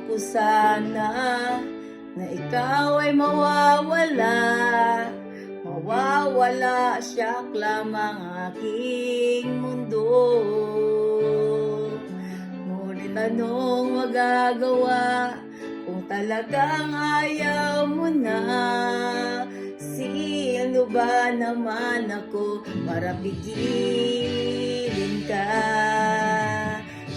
Ayoko sana na ikaw ay mawawala. Mawawala, siyak lamang aking mundo. Ngunit anong magagawa kung talagang ayaw mo na? Sino ba naman ako para pigilin ka?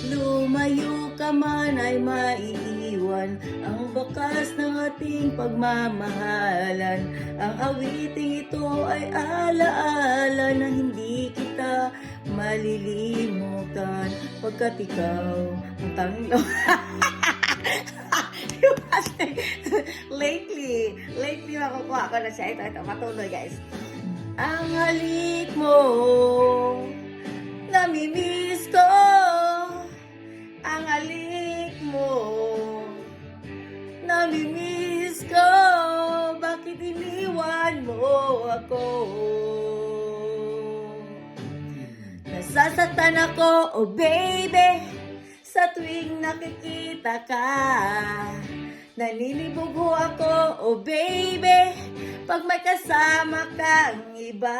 Lumayo ka man ay maiiwan ang bakas ng ating pagmamahalan. Ang awiting ito ay alaala na hindi kita malilimutan, pagkat ikaw ang tanging lately makukuha ko na siya. Ito, patuloy guys. Ang halik mo, namimiss ko. Ang halik mo, namimiss ko. Bakit iniwan mo ako? Nasasaktan ako, oh baby, sa tuwing nakikita ka. Naninibugo ako, oh baby, pag may kasama kang iba.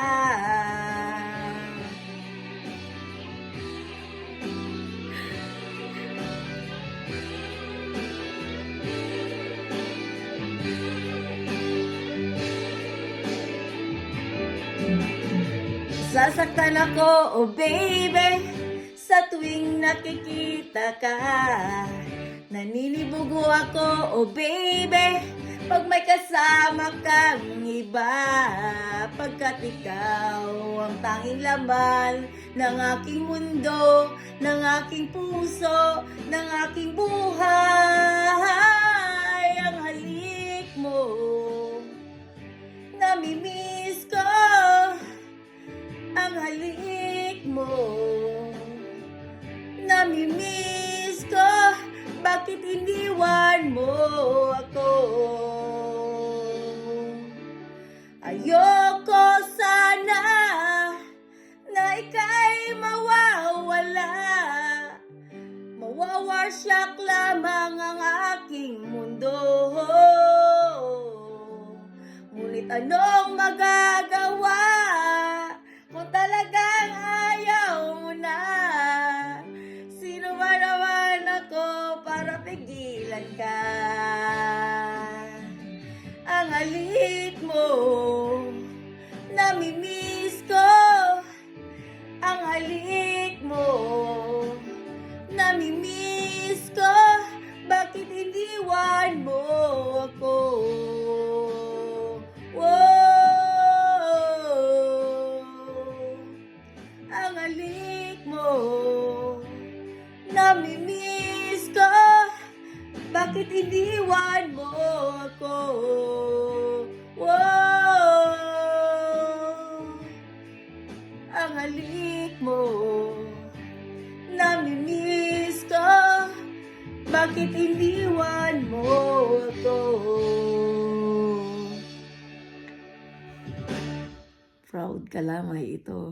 Sasaktan ako, oh baby, sa tuwing nakikita ka. Naninibugo ako, oh baby, pag may kasama kang iba. Pagkat ikaw ang tanging laman ng aking mundo, ng aking puso, ng aking buhay. Ang halik mo, namimiss ko. Ang halik mo, namimiss ko. Bakit iniwan mo ako? Ayoko sana na ika'y mawawala. Mawawarsak lamang ang aking mundo. Ngunit anong magagawa kung talagang ayaw mo na? Sino ba naman ako para pigilan ka? Ang halik mo, namimiss ko. Ang halik mo, namimiss ko. Bakit iniwan mo ako? Ang halik mo, namimiss ko. Bakit iniwan mo ako? Ang halik mo, namimiss ko. Bakit iniwan mo ako? Proud ka lamay ito.